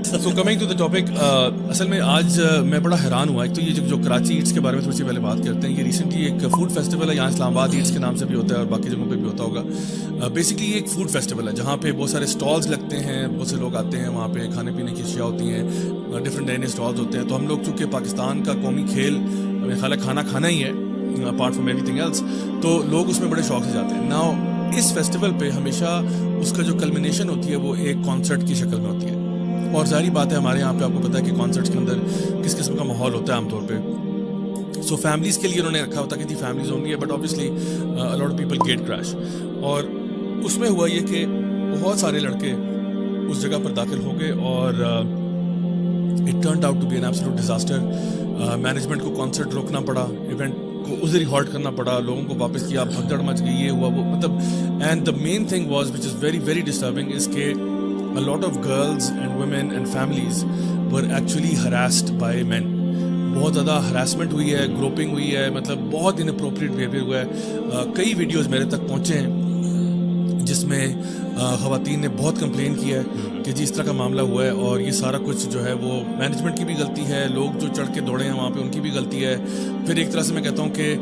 So coming to the topic, اصل میں آج میں بڑا حیران ہوا. ایک تو یہ جو کراچی ایٹس کے بارے میں تھوڑی سی پہلے بات کرتے ہیں. یہ ریسنٹلی ایک فوڈ فیسٹیول ہے یہاں اسلام آباد ایٹس کے نام سے بھی ہوتا ہے اور باقی جگہوں پہ بھی ہوتا ہوگا. بیسکلی یہ ایک فوڈ فیسٹیول ہے جہاں پہ بہت سارے اسٹالز لگتے ہیں, بہت سے لوگ آتے ہیں, وہاں پہ کھانے پینے کی اشیاء ہوتی ہیں, ڈفرینٹ نئے نئے اسٹالز ہوتے ہیں. تو ہم لوگ چونکہ پاکستان کا قومی کھیل میرا خیال ہے کھانا کھانا ہی ہے apart from everything else, تو لوگ اس میں بڑے شوق سے جاتے ہیں. ناؤ اس فیسٹیول پہ ہمیشہ اس کا جو کلمنیشن ہوتی ہے وہ ایک کانسرٹ کی شکل میں ہوتی ہے. اور ظاہری بات ہے ہمارے یہاں پہ آپ کو پتہ ہے کہ کانسرٹس کے اندر کس قسم کا ماحول ہوتا ہے عام طور پہ. سو فیملیز کے لیے انہوں نے رکھا ہوتا کہ دی فیملیز اونلی ہے, but obviously lot of people get crash. اور اس میں ہوا یہ کہ بہت سارے لڑکے اس جگہ پر داخل ہو گئے اور it turned out to be an absolute disaster. Management کو کانسرٹ روکنا پڑا, ایونٹ کو ادھر ہی ہالٹ کرنا پڑا, لوگوں کو واپس کیا, بھگدڑ مچ گئی, یہ ہوا وہ, مطلب. And the main thing was which is very very disturbing is کہ a lot of girls and women and families were actually harassed by men. بہت زیادہ ہراسمنٹ ہوئی ہے, گروپنگ ہوئی ہے, مطلب بہت اناپروپریٹ بیہیویئر ہوا ہے. کئی ویڈیوز میرے تک پہنچے ہیں جس میں خواتین نے بہت کمپلین کیا ہے کہ جی اس طرح کا معاملہ ہوا ہے اور یہ سارا کچھ جو ہے وہ مینجمنٹ کی بھی غلطی ہے, لوگ جو چڑھ کے دوڑے ہیں وہاں پہ ان کی بھی غلطی ہے. پھر ایک طرح سے میں کہتا ہوں کہ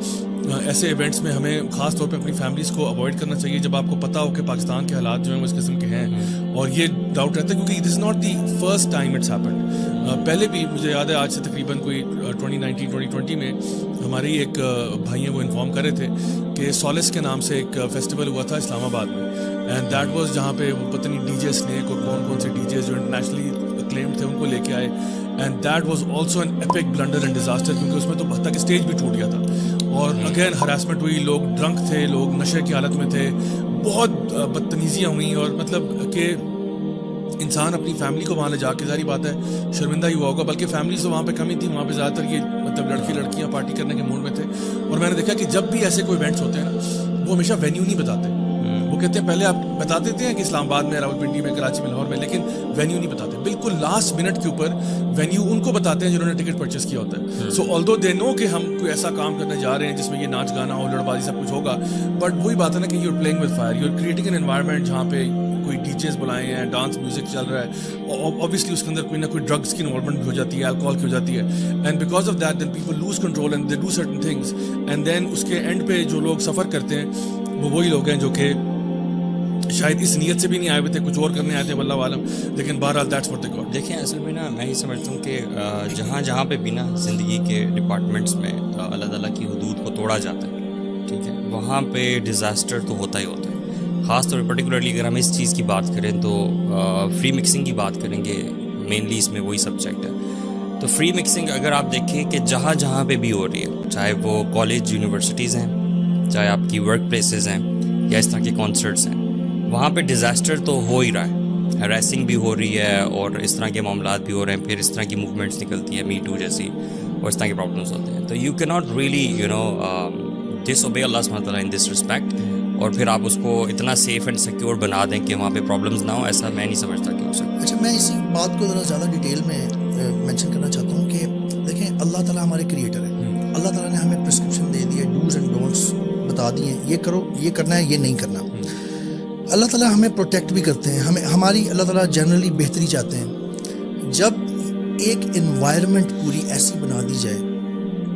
ایسے ایونٹس میں ہمیں خاص طور پہ اپنی فیملیز کو اوائڈ کرنا چاہیے جب آپ کو پتہ ہو کہ پاکستان کے حالات جو ہیں وہ اس قسم کے ہیں. اور یہ ڈاؤٹ رہتا ہے کیونکہ this is not the first time it's happened. پہلے بھی مجھے یاد ہے آج سے تقریباً کوئی 2019-2020 میں ہمارے ہی ایک بھائی ہیں وہ انفارم کر رہے تھے کہ سولس کے نام سے ایک فیسٹیول ہوا تھا اسلام آباد میں, اینڈ دیٹ واز جہاں پہ وہ پتہ نہیں ڈی جے اسنیک اور کون کون سے ڈی جے جو انٹرنیشنلی اکلیمڈ تھے ان کو لے کے آئے. And that was also an epic blunder and disaster, کیونکہ اس میں تو حتیٰ کہ اسٹیج بھی ٹوٹ گیا تھا. اور اگین ہراسمنٹ ہوئی, لوگ ڈرنک تھے, لوگ نشے کی حالت میں تھے, بہت بدتمیزیاں ہوئیں. اور مطلب کہ انسان اپنی فیملی کو وہاں لے جا کے ظاہری بات ہے شرمندہ ہی ہوا ہوگا, بلکہ فیملیز تو وہاں پہ کم ہی تھی, وہاں پہ زیادہ تر یہ مطلب لڑکے لڑکیاں پارٹی کرنے کے موڈ میں تھے. اور میں نے دیکھا کہ جب بھی ایسے کوئی ایونٹس ہوتے ہیں نا وہ ہمیشہ وینیو نہیں بتاتے. وہ کہتے ہیں پہلے آپ بتا دیتے ہیں کہ اسلام آباد میں, راولپنڈی میں, کراچی میں, لاہور میں, لیکن وینیو نہیں بتاتے. بالکل لاسٹ منٹ کے اوپر وینیو ان کو بتاتے ہیں جنہوں نے ٹکٹ پرچیز کیا ہوتا ہے. سو آلدو دے نو کہ ہم کوئی ایسا کام کرنے جا رہے ہیں جس میں یہ ناچ گانا ہو, لڑ بازی سب کچھ ہوگا, بٹ وہی بات ہے نا کہ you are playing with fire, you are creating an environment جہاں پہ کوئی ڈی جیز بلائے ہیں, ڈانس میوزک چل رہا ہے, اوبیسلی اس کے اندر کوئی نہ کوئی ڈرگس کی انوالومنٹ بھی ہو جاتی ہے, الکوہول کی ہو جاتی ہے. And because of that then people lose control and they do certain things, and then اس کے اینڈ پہ جو لوگ سفر کرتے ہیں وہ وہی لوگ ہیں جو کہ شاید اس نیت سے بھی نہیں آئے ہوئے تھے, کچھ اور کرنے آئے تھے واللہ عالم, لیکن بہرحال دیٹس واٹ دے گاٹ. دیکھیں اصل میں نا میں یہ سمجھتا ہوں کہ جہاں پہ بھی نا زندگی کے ڈپارٹمنٹس میں اللہ تعالیٰ کی حدود کو توڑا جاتا ہے, ٹھیک ہے, وہاں پہ ڈیزاسٹر تو ہوتا ہی ہوتا ہے. خاص طور پہ پرٹیکولرلی اگر ہم اس چیز کی بات کریں تو فری مکسنگ کی بات کریں گے, مینلی اس میں وہی سبجیکٹ ہے. تو فری مکسنگ اگر آپ دیکھیں کہ جہاں پہ بھی ہو رہی ہے, چاہے وہ کالج یونیورسٹیز ہیں, چاہے آپ کی ورک پلیسز ہیں, یا اس طرح کے کانسرٹس ہیں, وہاں پہ ڈیزاسٹر تو ہو ہی رہا ہے. ہریسنگ بھی ہو رہی ہے اور اس طرح کے معاملات بھی ہو رہے ہیں. پھر اس طرح کی موومنٹس نکلتی ہیں می ٹو جیسی, اور اس طرح کے پرابلمس ہوتے ہیں. تو یو کی ناٹ ریئلی ڈس اوبے اللہ سبحانہ تعالیٰ ان دس رسپیکٹ, اور پھر آپ اس کو اتنا سیف اینڈ سیکیور بنا دیں کہ وہاں پہ پرابلمس نہ ہوں, ایسا میں نہیں سمجھتا کہ ہو سکتا. اچھا, میں اسی بات کو ذرا زیادہ ڈیٹیل میں مینشن کرنا چاہتا ہوں کہ دیکھیں اللہ تعالیٰ ہمارے کریٹر ہیں. اللہ تعالیٰ نے ہمیں پرسکرپشن دے دی ہے, ڈوز اینڈ ڈونٹس بتا دیے ہیں, یہ کرو, یہ کرنا ہے, یہ نہیں کرنا. اللہ تعالیٰ ہمیں پروٹیکٹ بھی کرتے ہیں, ہماری اللہ تعالیٰ جنرلی بہتری چاہتے ہیں. جب ایک انوائرمنٹ پوری ایسی بنا دی جائے,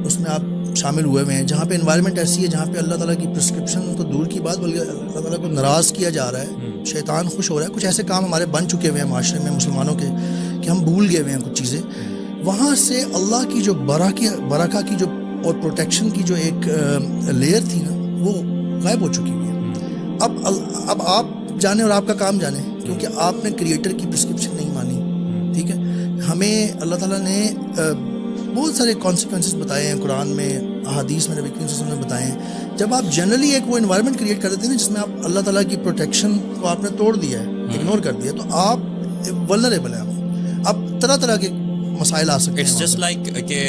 اس میں آپ شامل ہوئے ہوئے ہیں جہاں پہ انوائرمنٹ ایسی ہے جہاں پہ اللہ تعالیٰ کی پرسکرپشن تو دور کی بات, بلکہ اللہ تعالیٰ کو ناراض کیا جا رہا ہے, شیطان خوش ہو رہا ہے, کچھ ایسے کام ہمارے بن چکے ہوئے ہیں معاشرے میں مسلمانوں کے کہ ہم بھول گئے ہوئے ہیں کچھ چیزیں. وہاں سے اللہ کی جو برکہ کی جو اور پروٹیکشن کی جو ایک لیئر تھی نا وہ غائب ہو چکی ہوئی ہے. اب آپ جانیں اور آپ کا کام جانیں, کیونکہ آپ نے کریٹر کی پرسکرپشن نہیں مانی, ٹھیک ہے. ہمیں اللہ تعالیٰ نے بہت سارے کانسیکوینسز بتائے ہیں قرآن میں, احادیث میں نبی کریم صلی اللہ علیہ وسلم نے بتائے ہیں. جب آپ جنرلی ایک وہ انوائرمنٹ کریٹ کر دیتے ہیں نا جس میں آپ اللہ تعالیٰ کی پروٹیکشن کو آپ نے توڑ دیا ہے, اگنور کر دیا, تو آپ ولنریبل ہیں. اب طرح کے مسائل آ سکتے ہیں. اٹس جسٹ لائک کہ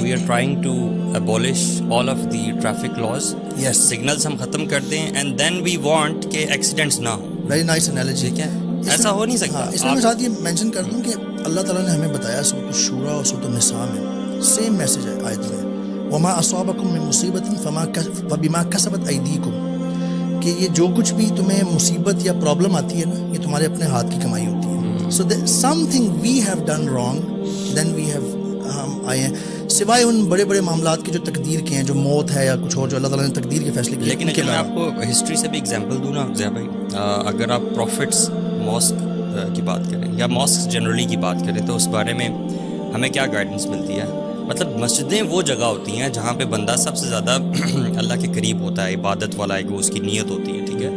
we are trying to abolish all of the traffic laws. Yes, signals ہم ختم کر دیں اینڈ دین وی وانٹ کہ ایکسیڈنٹس نہ ہوں. Very nice analogy. ٹھیک ہے, ایسا ہو نہیں سکتا. اس میں ساتھ یہ مینشن کر دوں کہ اللہ تعالیٰ نے ہمیں بتایا سورۃ الشورى اور سورۃ النساء میں سیم میسج ہے آیت میں, وما اصابکم من مصیبت فبما کسبت ایدیکم, کہ یہ جو کچھ بھی تمہیں مصیبت یا پرابلم آتی ہے نا یہ تمہارے اپنے ہاتھ کی کمائی ہوتی ہے. So something we have done wrong then we have ہم آئے ہیں سوائے ان بڑے بڑے معاملات کے جو تقدیر کے ہیں جو موت ہے یا کچھ اور جو اللہ تعالیٰ نے تقدیر کے فیصلے کیے. لیکن اگر میں آپ کو ہسٹری سے بھی اگزامپل دوں نا ضیاء بھائی, اگر آپ پروفٹس ماسک کی بات کریں یا ماسک جنرلی کی بات کریں تو اس بارے میں ہمیں کیا گائیڈنس ملتی ہے. مطلب مسجدیں وہ جگہ ہوتی ہیں جہاں پہ بندہ سب سے زیادہ اللہ کے قریب ہوتا ہے, عبادت والا ہے, اس کی نیت ہوتی ہے, ٹھیک ہے,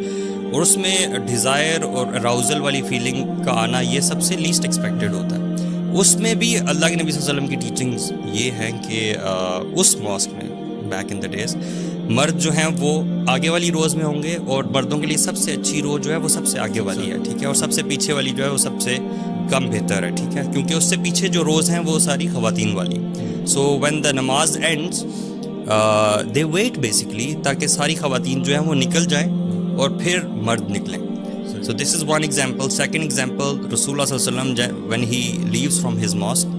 اور اس میں ڈیزائر اور اراؤزل والی فیلنگ کا آنا یہ سب سے لیسٹ ایکسپیکٹڈ ہوتا ہے. اس میں بھی اللہ کے نبی صلی اللہ علیہ وسلم کی ٹیچنگز یہ ہیں کہ اس ماسک میں بیک ان دا ڈیز مرد جو ہیں وہ آگے والی روز میں ہوں گے, اور مردوں کے لیے سب سے اچھی رو جو ہے وہ سب سے آگے والی ہے, ٹھیک ہے, اور سب سے پیچھے والی جو ہے وہ سب سے کم بہتر ہے, ٹھیک ہے, کیونکہ اس سے پیچھے جو روز ہیں وہ ساری خواتین والی. سو وین دا نماز اینڈز دے ویٹ بیسکلی تاکہ ساری خواتین جو ہیں وہ نکل جائیں اور پھر مرد نکلیں. So this is one example. Second example, Rasulullah صلی اللہ علیہ وسلم when he leaves from his mosque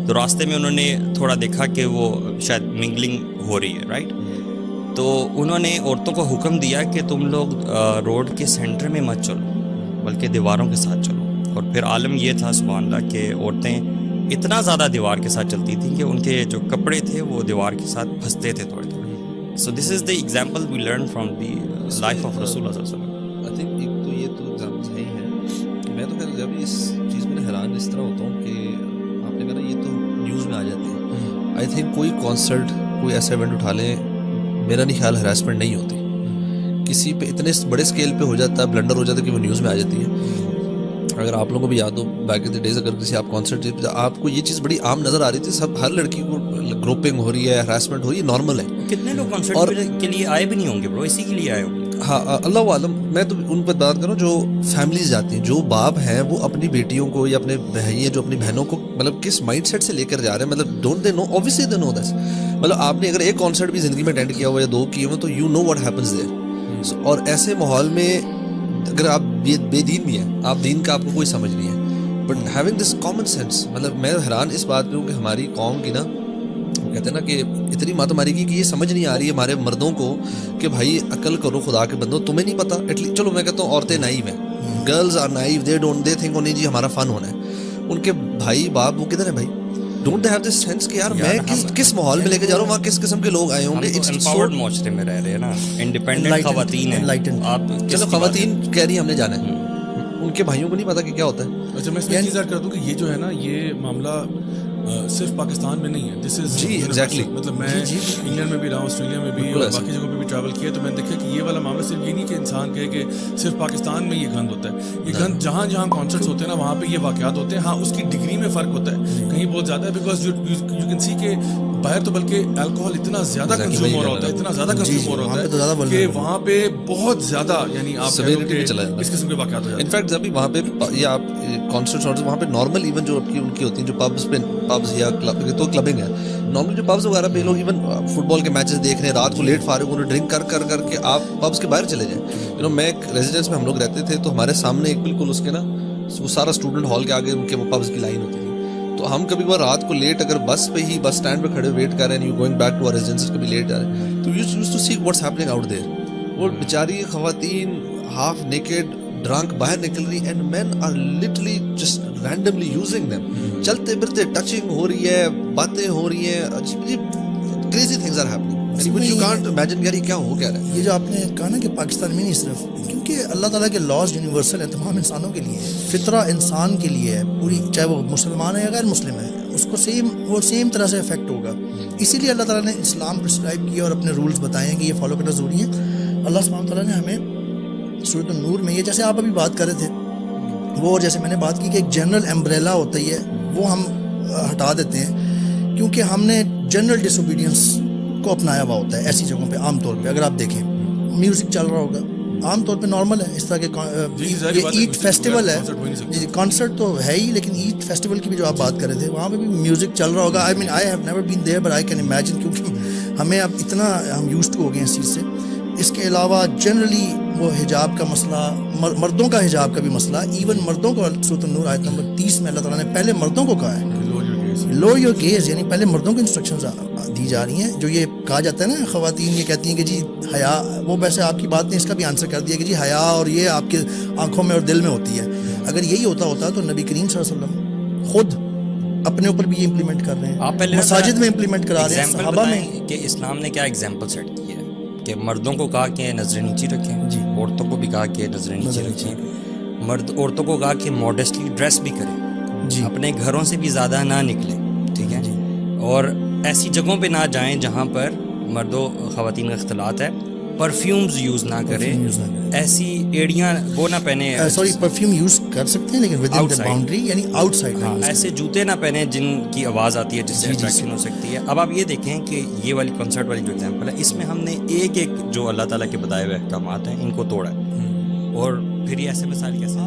تو راستے میں انہوں نے تھوڑا دیکھا کہ وہ شاید منگلنگ ہو رہی ہے, رائٹ, تو انہوں نے عورتوں کو حکم دیا کہ تم لوگ روڈ کے سینٹر میں مت چلو بلکہ دیواروں کے ساتھ چلو. اور پھر عالم یہ تھا سبحان اللہ کہ عورتیں اتنا زیادہ دیوار کے ساتھ چلتی تھیں کہ ان کے جو کپڑے تھے وہ دیوار کے ساتھ پھنستے تھے تھوڑے تھوڑے. So this is the example we learn from the life of رسول اللہ صلی اللہ علیہ وسلم. آئی تھنک ایک تو یہ تو ایگزامپلس ہیں ہی ہیں. میں تو خیر جب اس چیز میں حیران اس طرح ہوتا ہوں کہ آپ نے کہا یہ تو نیوز میں آ جاتی ہے. آئی تھنک کوئی کانسرٹ کوئی ایسا ایونٹ اٹھا لیں, میرا نہیں خیال ہراسمنٹ نہیں ہوتی. کسی پہ اتنے بڑے اسکیل پہ ہو جاتا ہے, بلنڈر ہو جاتا ہے کہ وہ نیوز میں آ جاتی ہے. اگر آپ لوگوں کو بھی یاد ہو بیک ان دی ڈیز, اگر کسی آپ کانسرٹ آپ کو یہ چیز بڑی عام نظر آ رہی تھی, سب ہر لڑکی کو گروپنگ ہو رہی ہے, ہراسمنٹ ہو رہی ہے, نارمل ہے. کتنے لوگ کانسرٹ کے لیے آئے بھی نہیں ہوں گے برو, اسی کے لیے آئے ہوں گے. ہاں اللہ عالم. میں تو ان پر بات کروں جو فیملیز جاتی ہیں, جو باپ ہیں وہ اپنی بیٹیوں کو یا اپنے بھائی جو اپنی بہنوں کو مطلب کس مائنڈ سیٹ سے لے کر جا رہے ہیں. مطلب ڈونٹ دے نو, اوبویسلی دے نو دس. مطلب آپ نے اگر ایک کانسرٹ بھی زندگی میں اٹینڈ کیا ہوا یا 2 کیے ہوئے تو you know what happens there. اور ایسے ماحول میں اگر آپ بے دین بھی ہیں, آپ دین کا آپ کو کوئی سمجھ نہیں ہے, but having this common sense. مطلب میں حیران اس بات پہ ہوں کہ ہماری قوم کی نا, وہ کہتے ہیں نا کہ اتنی مات ماری کی کہ یہ سمجھ نہیں آ رہی ہے ہمارے مردوں کو کہ بھائی عقل کرو خدا کے بندو, تمہیں نہیں پتا. ایٹ لیسٹ چلو میں کہتا ہوں عورتیں نائیو ہیں, girls are naive, they think نہیں جی ہمارا فن ہونا ہے. ان کے بھائی باپ وہ کدھر ہیں بھائی؟ Don't they have this sense کہ یار میں کس ماحول میں لے کے جا رہا ہوں, وہاں کس قسم کے لوگ آئے ہوں گے. امپاورڈ معاشرے میں رہ رہے ہیں نا, انڈیپینڈنٹ خواتین ہیں. آپ چلو خواتین کہہ رہی ہیں ہم نے جانا ہے, ان کے بھائیوں کو نہیں پتا کہ کیا ہوتا ہے. اچھا میں اس میں چیز ایڈ کر دوں کہ یہ جو ہے نا یہ معاملہ صرف پاکستان میں نہیں ہے. دس از جی ایگزیکٹلی. مطلب میں انگلینڈ میں بھی رہا ہوں, آسٹریلیا میں بھی, اور باقی جگہوں پہ بھی ٹریول کیا, تو میں نے دیکھا کہ یہ والا معاملہ صرف یہ نہیں کہ انسان کہے کہ صرف پاکستان میں یہ گند ہوتا ہے. یہ گند جہاں جہاں کانسرٹس ہوتے ہیں نا وہاں پہ یہ واقعات ہوتے ہیں. ہاں اس کی ڈگری میں فرق ہوتا ہے, کہیں بہت زیادہ ہے, بیکاز یو کین سی کہ باہر تو بلکہ الکوہول اتنا زیادہ کنزیوم ہو رہا ہوتا ہے, اتنا زیادہ کنزیوم ہو رہا ہوتا ہے کہ وہاں پہ بہت زیادہ یعنی آپ اس قسم کے واقعات ہو جاتے ہیں. انفیکٹ جب بھی وہاں پہ یا آپ کانسرٹس وہاں پہ نارمل ایون جو ان کی ہوتی ہیں جو پبز یا تو کلبنگ ہے, نارمل جو پبز وغیرہ پہ لوگ ایون فٹ بال کے میچز دیکھ رہے ہیں, رات کو لیٹ فارغ ہو رہے, ڈرنک کر کے آپ پبز کے باہر چلے جائیں. میں ایک ریزیڈنس میں ہم لوگ رہتے تھے تو ہمارے سامنے ایک بالکل اس کے نا وہ سارا اسٹوڈنٹ ہال کے آگے ان کے وہ پبز کی لائن ہوتی تھی. تو ہم کبھی بار رات کو لیٹ اگر بس پہ ہی بس اسٹینڈ پہ کھڑے ویٹ کر رہے ہیں, you going back to our residence, کبھی لیٹ جا رہے ہیں, تو use to see what's happening out there. وہ بیچاری خواتین ہاف نیکڈ ڈرنک باہر نکل رہی, and men are literally just randomly using them. چلتے پھرتے ٹچنگ ہو رہی ہے, باتیں ہو رہی ہیں, crazy things are happening which you can't imagine کہ کیا ہو کیا رہا ہے. یہ جو آپ نے کہا نا کہ پاکستان میں نہیں صرف, کیونکہ اللہ تعالیٰ کے لاز یونیورسل ہیں, تمام انسانوں کے لیے, فطرہ انسان کے لیے ہے پوری, چاہے وہ مسلمان ہے یا غیر مسلم ہے, اس کو سیم طرح سے افیکٹ ہوگا. اسی لیے اللہ تعالیٰ نے اسلام پرسکرائب کیا اور اپنے رولز بتائے ہیں کہ یہ فالو کرنا ضروری ہے. اللہ سبحانہ تعالیٰ نے ہمیں سورۃ النور میں, یہ جیسے آپ ابھی بات کر رہے تھے وہ, جیسے میں نے بات کی کہ ایک جنرل امبریلا ہوتا ہے وہ ہم ہٹا دیتے ہیں کیونکہ ہم نے جنرل ڈس اوبیڈینس کو اپنایا ہوا ہوتا ہے ایسی جگہوں پہ. عام طور پہ اگر آپ دیکھیں میوزک چل رہا ہوگا, عام طور پہ نارمل ہے اس طرح کے, عید فیسٹیول ہے, جی کانسرٹ تو ہے ہی, لیکن عید فیسٹیول کی بھی جو آپ بات کر رہے تھے وہاں پہ بھی میوزک چل رہا ہوگا. I mean I have never been there but I can imagine, کیونکہ ہمیں اب اتنا ہم یوز ٹو ہو گئے ہیں اس چیز سے. اس کے علاوہ جنرلی وہ حجاب کا مسئلہ, مردوں کا حجاب کا بھی مسئلہ, ایون مردوں کو سورۃ النور آیت نمبر 30 میں اللہ تعالیٰ نے پہلے مردوں کو کہا ہے لو یور گیز, یعنی پہلے مردوں کو انسٹرکشنز دی جا رہی ہیں. جو یہ کہا جاتا ہے نا خواتین یہ کہتی ہیں کہ جی حیا, وہ ویسے آپ کی بات نے اس کا بھی آنسر کر دیا کہ جی حیا اور یہ آپ کے آنکھوں میں اور دل میں ہوتی ہے. اگر یہی ہوتا تو نبی کریم صلی اللہ علیہ وسلم خود اپنے اوپر بھی یہ امپلیمنٹ کر رہے آپ ہیں, پہلے مساجد میں امپلیمنٹ کرا رہے ہیں, ایگزامپل صحابہ میں. بتائیں کہ اسلام نے کیا ایگزامپل سیٹ کی ہے کہ مردوں کو کہا کہ نظریں نیچی رکھیں, جی. عورتوں کو بھی کہا کہ نظریں نیچی رکھیں, عورتوں کو کہا کہ ماڈیسٹلی ڈریس بھی کریں, جی. اپنے گھروں سے بھی زیادہ نہ نکلیں, ٹھیک ہے, اور ایسی جگہوں پہ نہ جائیں جہاں پر مرد و خواتین کا اختلاط ہے, پرفیومز یوز نہ کریں, ایسی ایڑیاں وہ نہ پہنے, سوری پرفیوم یوز کر سکتے ہیں لیکن ود ان دی باؤنڈری, یعنی آؤٹ سائڈ. ہاں, ایسے جوتے نہ پہنے جن کی آواز آتی ہے جس سے اٹریکشن ہو سکتی ہے. اب آپ یہ دیکھیں کہ یہ والی کنسرٹ والی جو ایگزامپل ہے, اس میں ہم نے ایک ایک جو اللہ تعالیٰ کے بتائے ہوئے احکامات ہیں ان کو توڑا ہے, اور پھر یہ ایسے مثال کیسے